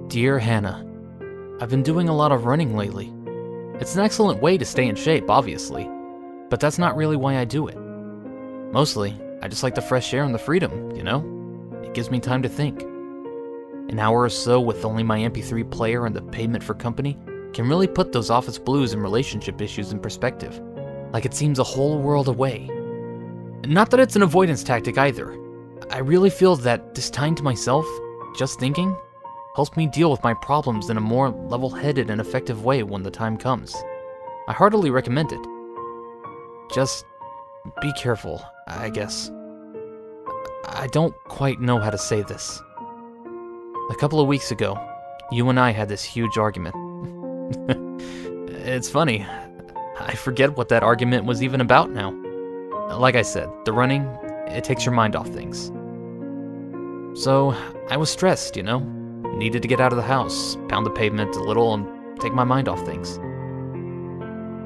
Dear Hannah, I've been doing a lot of running lately. It's an excellent way to stay in shape, obviously, but that's not really why I do it. Mostly, I just like the fresh air and the freedom, you know? It gives me time to think. An hour or so with only my MP3 player and the payment for company can really put those office blues and relationship issues in perspective, like it seems a whole world away. Not that it's an avoidance tactic either. I really feel that this time to myself, just thinking, helps me deal with my problems in a more level-headed and effective way when the time comes. I heartily recommend it. Just be careful, I guess. I don't quite know how to say this. A couple of weeks ago, you and I had this huge argument. It's funny, I forget what that argument was even about now. Like I said, the running, it takes your mind off things. So, I was stressed, you know? Needed to get out of the house, pound the pavement a little, and take my mind off things.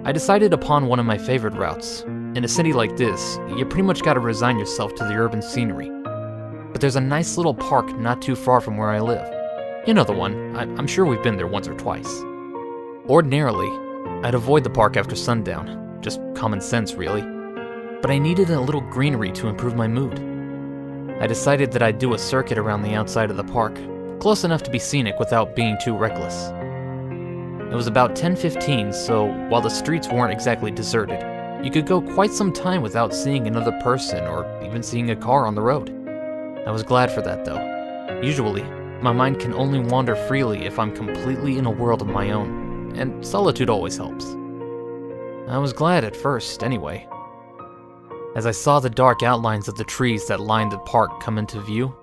I decided upon one of my favorite routes. In a city like this, you pretty much gotta resign yourself to the urban scenery. But there's a nice little park not too far from where I live. You know the one, I'm sure we've been there once or twice. Ordinarily, I'd avoid the park after sundown, just common sense really. But I needed a little greenery to improve my mood. I decided that I'd do a circuit around the outside of the park, close enough to be scenic without being too reckless. It was about 10:15, so while the streets weren't exactly deserted, you could go quite some time without seeing another person or even seeing a car on the road. I was glad for that though. Usually, my mind can only wander freely if I'm completely in a world of my own, and solitude always helps. I was glad at first, anyway. As I saw the dark outlines of the trees that lined the park come into view,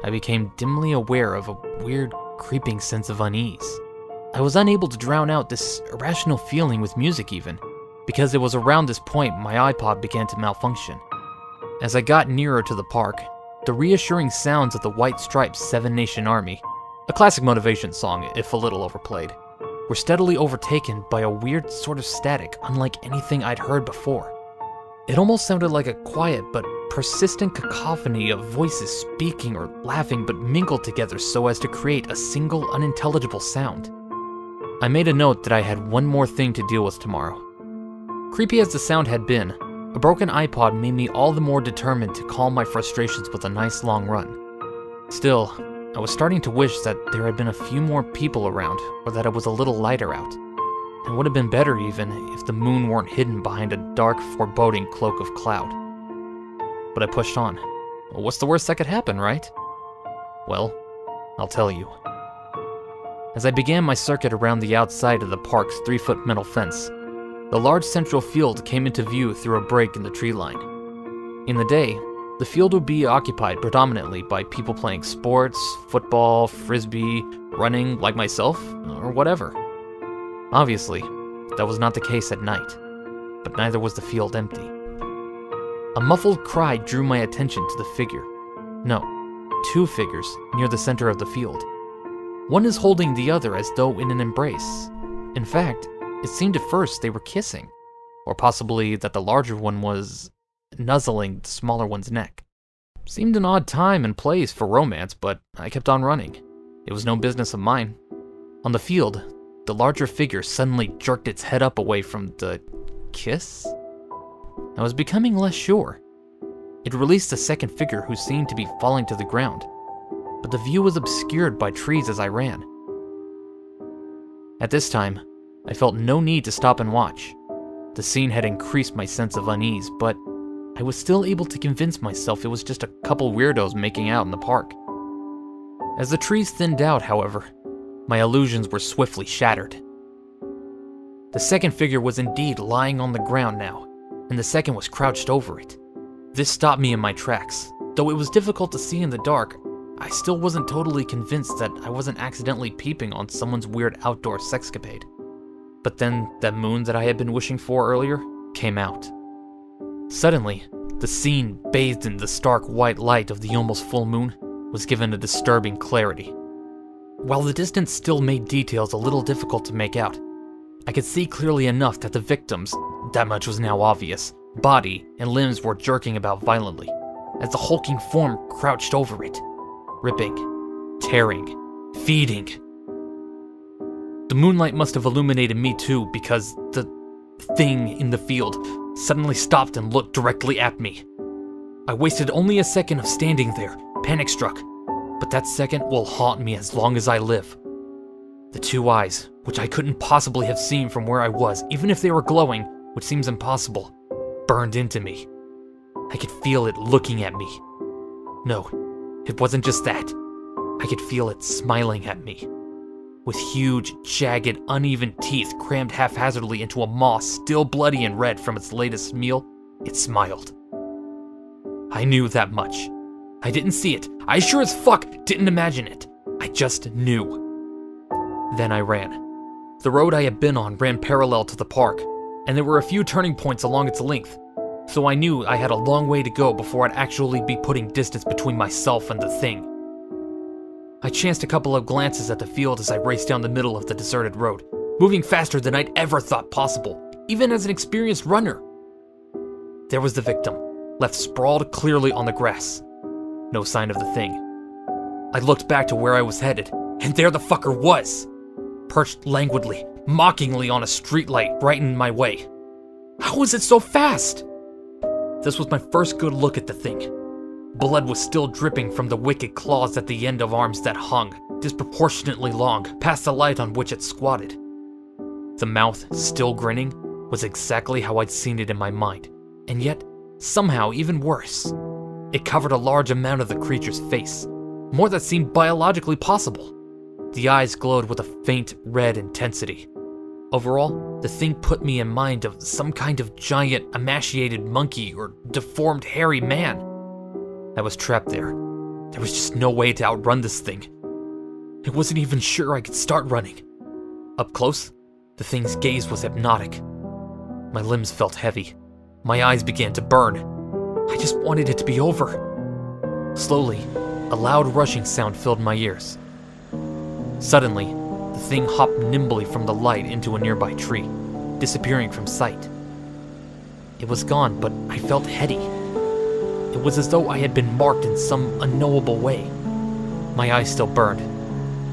I became dimly aware of a weird, creeping sense of unease. I was unable to drown out this irrational feeling with music even, because it was around this point my iPod began to malfunction. As I got nearer to the park, the reassuring sounds of the White Stripes' Seven Nation Army, a classic motivation song if a little overplayed, were steadily overtaken by a weird sort of static unlike anything I'd heard before. It almost sounded like a quiet but persistent cacophony of voices speaking or laughing but mingled together so as to create a single unintelligible sound. I made a note that I had one more thing to deal with tomorrow. Creepy as the sound had been, a broken iPod made me all the more determined to calm my frustrations with a nice long run. Still, I was starting to wish that there had been a few more people around, or that it was a little lighter out. It would have been better even if the moon weren't hidden behind a dark, foreboding cloak of cloud. But I pushed on. Well, what's the worst that could happen, right? Well, I'll tell you. As I began my circuit around the outside of the park's 3-foot metal fence, the large central field came into view through a break in the tree line. In the day, the field would be occupied predominantly by people playing sports, football, frisbee, running like myself, or whatever. Obviously, that was not the case at night, but neither was the field empty. A muffled cry drew my attention to the figure. No, 2 figures near the center of the field. One is holding the other as though in an embrace. In fact, it seemed at first they were kissing, or possibly that the larger one was nuzzling the smaller one's neck. Seemed an odd time and place for romance, but I kept on running. It was no business of mine. On the field, the larger figure suddenly jerked its head up away from the kiss? I was becoming less sure. It released the second figure who seemed to be falling to the ground, but the view was obscured by trees as I ran. At this time, I felt no need to stop and watch. The scene had increased my sense of unease, but I was still able to convince myself it was just a couple weirdos making out in the park. As the trees thinned out, however, my illusions were swiftly shattered. The second figure was indeed lying on the ground now, and the second was crouched over it. This stopped me in my tracks. Though it was difficult to see in the dark, I still wasn't totally convinced that I wasn't accidentally peeping on someone's weird outdoor sexcapade. But then that moon that I had been wishing for earlier came out. Suddenly, the scene, bathed in the stark white light of the almost full moon, was given a disturbing clarity. While the distance still made details a little difficult to make out, I could see clearly enough that the victims, that much was now obvious, body and limbs were jerking about violently. as the hulking form crouched over it, ripping, tearing, feeding. The moonlight must have illuminated me too, because the thing in the field suddenly stopped and looked directly at me. I wasted only a second of standing there, panic-struck, but that second will haunt me as long as I live. The two eyes, which I couldn't possibly have seen from where I was, even if they were glowing, which seems impossible, burned into me. I could feel it looking at me. No, it wasn't just that. I could feel it smiling at me. With huge, jagged, uneven teeth crammed haphazardly into a maw still bloody and red from its latest meal, it smiled. I knew that much. I didn't see it. I sure as fuck didn't imagine it. I just knew. Then I ran. The road I had been on ran parallel to the park, and there were a few turning points along its length, so I knew I had a long way to go before I'd actually be putting distance between myself and the thing. I chanced a couple of glances at the field as I raced down the middle of the deserted road, moving faster than I'd ever thought possible, even as an experienced runner. There was the victim, left sprawled clearly on the grass. No sign of the thing. I looked back to where I was headed, and there the fucker was, perched languidly, mockingly on a streetlight right in my way. How was it so fast? This was my first good look at the thing. Blood was still dripping from the wicked claws at the end of arms that hung, disproportionately long, past the light on which it squatted. The mouth, still grinning, was exactly how I'd seen it in my mind, and yet, somehow even worse. It covered a large amount of the creature's face, more that seemed biologically possible. The eyes glowed with a faint red intensity. Overall, the thing put me in mind of some kind of giant, emaciated monkey or deformed, hairy man. I was trapped there. There was just no way to outrun this thing. I wasn't even sure I could start running. Up close, the thing's gaze was hypnotic. My limbs felt heavy. My eyes began to burn. I just wanted it to be over. Slowly, a loud rushing sound filled my ears. Suddenly, the thing hopped nimbly from the light into a nearby tree, disappearing from sight. It was gone, but I felt heady. It was as though I had been marked in some unknowable way. My eyes still burned.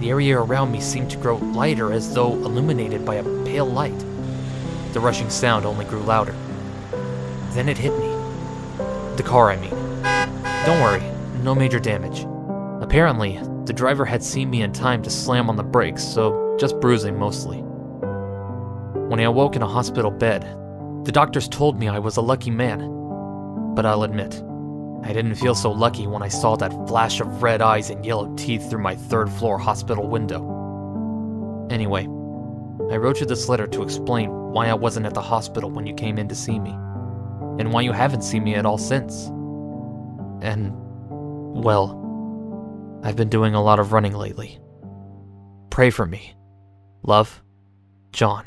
The area around me seemed to grow lighter as though illuminated by a pale light. The rushing sound only grew louder. Then it hit me. The car, I mean. Don't worry, no major damage. Apparently, the driver had seen me in time to slam on the brakes, so just bruising mostly. When I awoke in a hospital bed, the doctors told me I was a lucky man. But I'll admit, I didn't feel so lucky when I saw that flash of red eyes and yellow teeth through my third-floor hospital window. Anyway, I wrote you this letter to explain why I wasn't at the hospital when you came in to see me, and why you haven't seen me at all since. And, well, I've been doing a lot of running lately. Pray for me. Love, John.